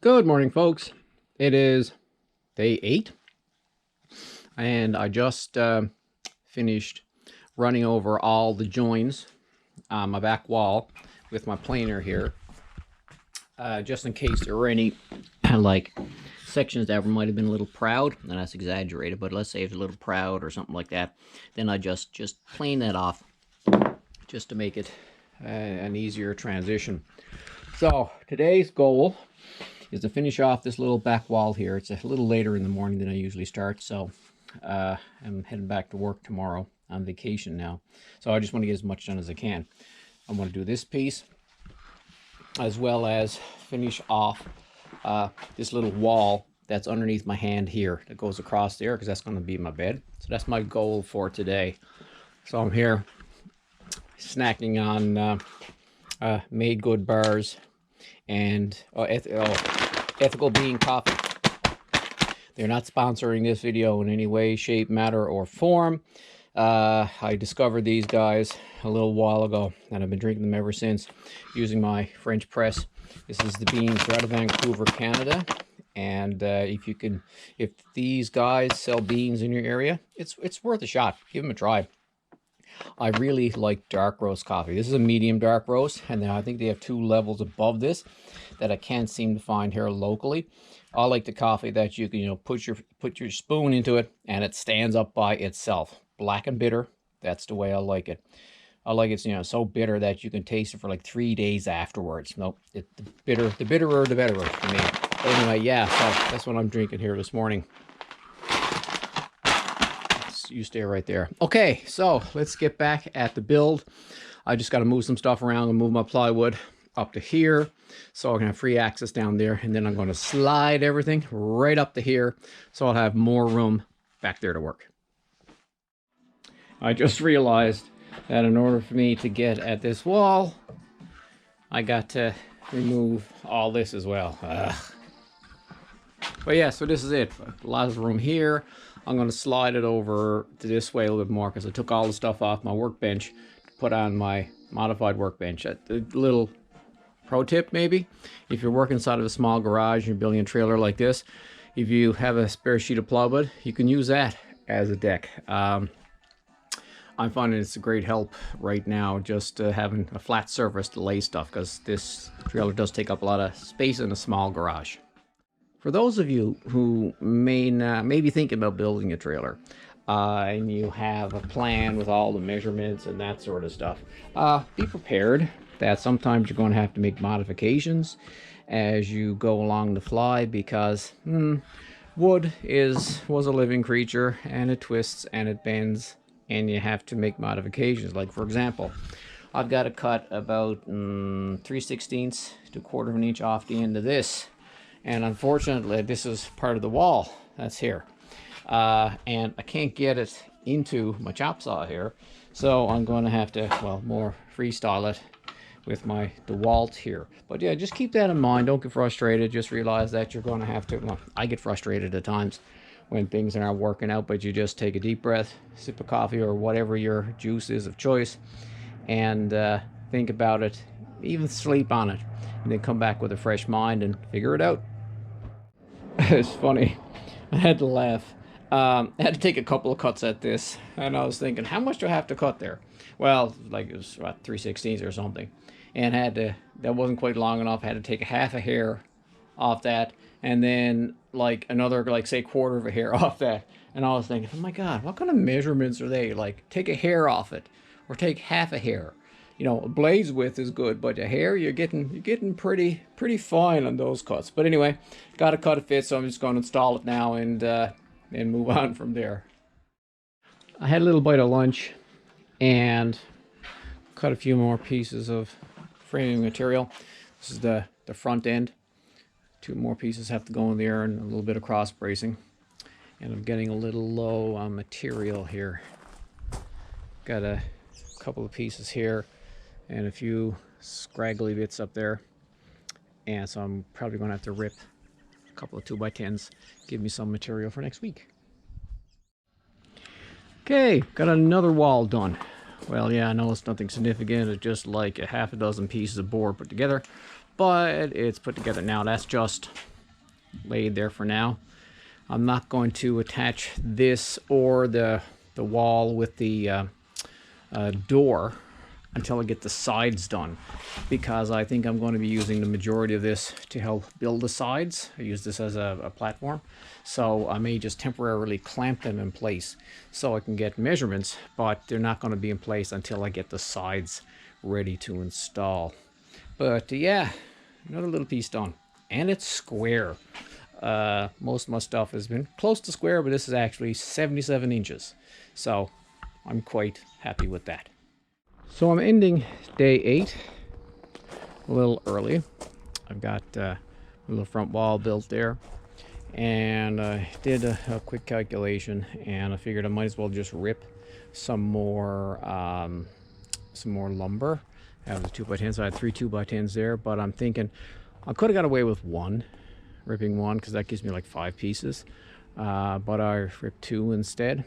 Good morning, folks. It is day 8, and I just finished running over all the joins on my back wall with my planer here, just in case there were any like sections that might have been a little proud, and that's exaggerated, but let's say it's a little proud or something like that. Then I just plane that off just to make it an easier transition. So today's goal is to finish off this little back wall here. It's a little later in the morning than I usually start, so I'm heading back to work tomorrow. On vacation now, so I just want to get as much done as I can. I want to do this piece as well as finish off this little wall that's underneath my hand here that goes across there, because that's going to be my bed. So that's my goal for today. So I'm here snacking on made good bars and ethical bean coffee. They're not sponsoring this video in any way, shape, matter, or form. I discovered these guys a little while ago, and I've been drinking them ever since, using my French press. This is the beans. They're out of Vancouver, Canada. And if these guys sell beans in your area, it's worth a shot. Give them a try. I really like dark roast coffee. This is a medium dark roast, and I think they have 2 levels above this that I can't seem to find here locally. I like the coffee that you can, put your spoon into it and it stands up by itself. Black and bitter. That's the way I like it. I like it, so bitter that you can taste it for like 3 days afterwards. Nope, the bitterer, the better for me. But anyway, yeah, so that's what I'm drinking here this morning. You stay right there. Okay, so let's get back at the build. I just got to move some stuff around and move my plywood up to here, so I can have free access down there, and then I'm going to slide everything right up to here, so I'll have more room back there to work. I just realized that in order for me to get at this wall, I got to remove all this as well. But yeah, so this is it. A lot of room here. I'm going to slide it over to this way a little bit more, because I took all the stuff off my workbench to put on my modified workbench. A little pro tip, maybe, if you're working inside of a small garage and you're building a trailer like this, if you have a spare sheet of plywood, you can use that as a deck. I'm finding it's a great help right now, just having a flat surface to lay stuff, because this trailer does take up a lot of space in a small garage. For those of you who may be thinking about building a trailer, and you have a plan with all the measurements and that sort of stuff, be prepared that sometimes you're going to have to make modifications as you go along the fly, because wood was a living creature, and it twists and it bends, and you have to make modifications. Like, for example, I've got to cut about 3/16 to 1/4 of an inch off the end of this, and unfortunately this is part of the wall that's here, and I can't get it into my chop saw here, so I'm going to have to, well, more freestyle it with my DeWalt here. But yeah, just keep that in mind. Don't get frustrated. Just realize that you're going to have to, well, I get frustrated at times when things aren't working out, but you just take a deep breath, sip of coffee or whatever your juice is of choice, and think about it, even sleep on it, and then come back with a fresh mind and figure it out. It's funny, I had to laugh. I had to take a couple of cuts at this, and I was thinking, how much do I have to cut there? Well, like it was about 3/16 or something, and that wasn't quite long enough. I had to take a half a hair off that, and then like another, like, say, 1/4 of a hair off that. And I was thinking, oh my god, what kind of measurements are they? Like, take a hair off it, or take half a hair. A blade's width is good, but a hair, you're getting pretty fine on those cuts. But anyway, got to cut it fit, so I'm just going to install it now and move on from there. I had a little bite of lunch and cut a few more pieces of framing material. This is the front end. 2 more pieces have to go in there, and a little bit of cross bracing. And I'm getting a little low on material here. Got a couple of pieces here and a few scraggly bits up there, and so I'm probably going to have to rip a couple of 2x10s, give me some material for next week. Okay, got another wall done. Well, yeah, I know it's nothing significant. It's just like a half a dozen pieces of board put together, but it's put together now. That's just laid there for now. I'm not going to attach this or the wall with the door until I get the sides done, because I think I'm going to be using the majority of this to help build the sides. I use this as a platform, so I may just temporarily clamp them in place so I can get measurements, but they're not going to be in place until I get the sides ready to install. But yeah, another little piece done, and it's square. Most of my stuff has been close to square, but this is actually 77 inches, so I'm quite happy with that. So I'm ending day 8 a little early. I've got a little front wall built there, and I did a quick calculation, and I figured I might as well just rip some more lumber. I have the 2x10s. I had 3 2x10s there, but I'm thinking I could have got away with ripping one, because that gives me like 5 pieces, but I ripped 2 instead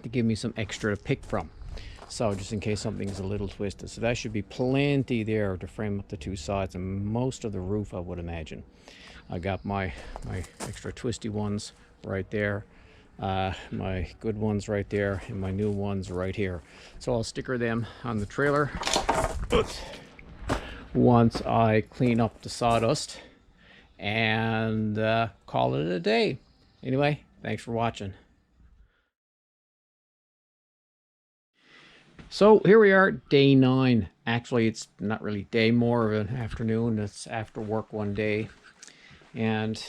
to give me some extra to pick from, so just in case something's a little twisted. So that should be plenty there to frame up the 2 sides and most of the roof, I would imagine. I got my extra twisty ones right there, my good ones right there, and my new ones right here. So I'll sticker them on the trailer once I clean up the sawdust, and call it a day. Anyway, thanks for watching. So here we are, day 9. Actually, it's not really day, more of an afternoon. It's after work one day, and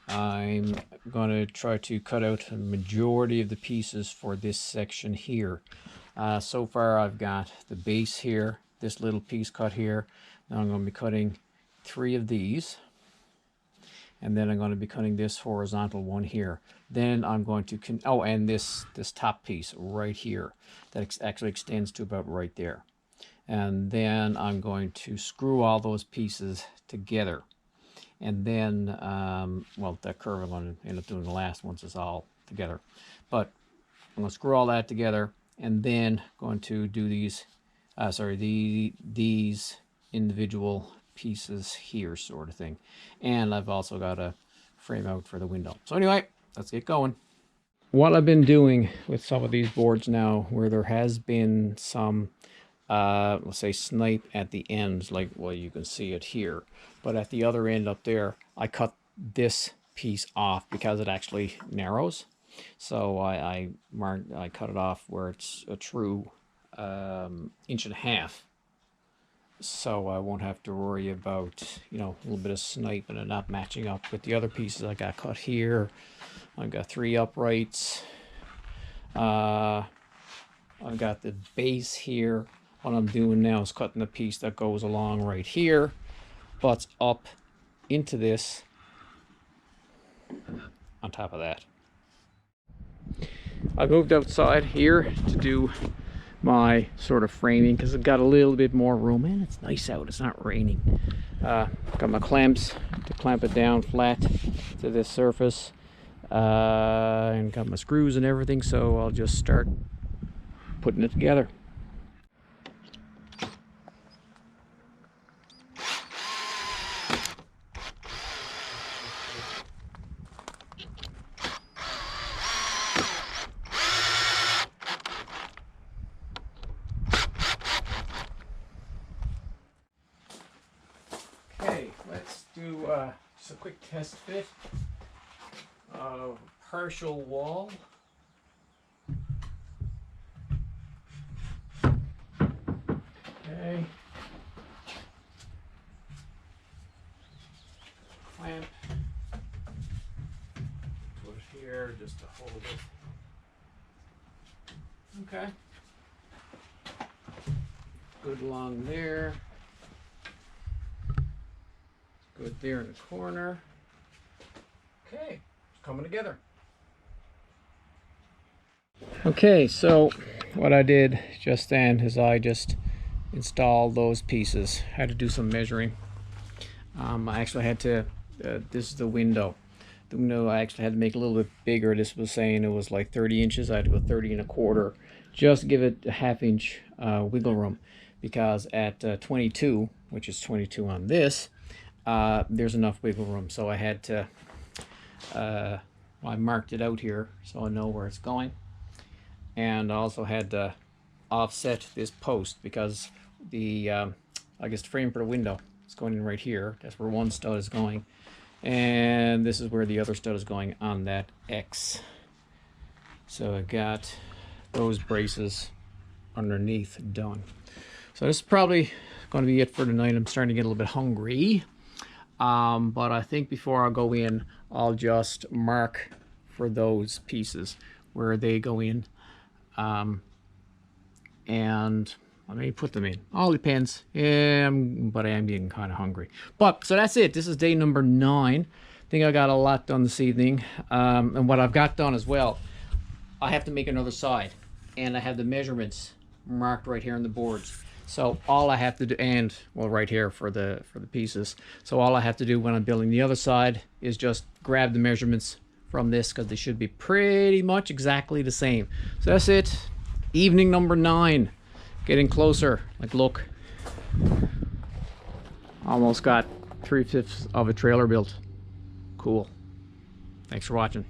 I'm going to try to cut out a majority of the pieces for this section here. So far I've got the base here, this little piece cut here. Now I'm going to be cutting 3 of these, and then I'm going to be cutting this horizontal one here. Then I'm going to and this top piece right here that actually extends to about right there. And then I'm going to screw all those pieces together. And then, well, that curve I'm going to end up doing the last once it's all together. But I'm going to screw all that together, and then going to do these, these individual pieces here, sort of thing. And I've also got a frame out for the window. So anyway, let's get going. What I've been doing with some of these boards now, where there has been some let's say snipe at the ends, like, well, you can see it here, but at the other end up there, I cut this piece off because it actually narrows. So I cut it off where it's a true 1.5 inches, so I won't have to worry about, you know, a little bit of snipe and it not matching up with the other pieces I got cut here. I've got 3 uprights. I've got the base here. What I'm doing now is cutting the piece that goes along right here, butts up into this on top of that. I moved outside here to do my sort of framing because I've got a little bit more room, and it's nice out, it's not raining. Got my clamps to clamp it down flat to this surface, and got my screws and everything, so I'll just start putting it together. Okay, let's do just a quick test fit of partial wall. Okay. Clamp. Put it here just to hold it. Okay. Good along there. Good there in the corner. Okay, coming together. Okay, so what I did just then is I just installed those pieces. Had to do some measuring. I actually had to, this is the window. The window I actually had to make a little bit bigger. This was saying it was like 30 inches. I had to go 30 1/4, just to give it a 1/2 inch wiggle room. Because at 22, which is 22 on this, there's enough wiggle room. So I had to I marked it out here so I know where it's going. And I also had to offset this post because the I guess the frame for the window is going in right here. That's where one stud is going, and this is where the other stud is going on that X. So I got those braces underneath done. So this is probably going to be it for tonight. I'm starting to get a little bit hungry, but I think before I go in, I'll just mark for those pieces where they go in, and I may put them in. All depends. But I am getting kind of hungry. But so that's it. This is day number 9. I think I got a lot done this evening. And what I've got done as well, I have to make another side, and I have the measurements marked right here on the boards. So all I have to do, and well, right here for the pieces. So all I have to do when I'm building the other side is just grab the measurements from this, because they should be pretty much exactly the same. So that's it. Evening number 9. Getting closer. Like, look, almost got 3/5 of a trailer built. Cool. Thanks for watching.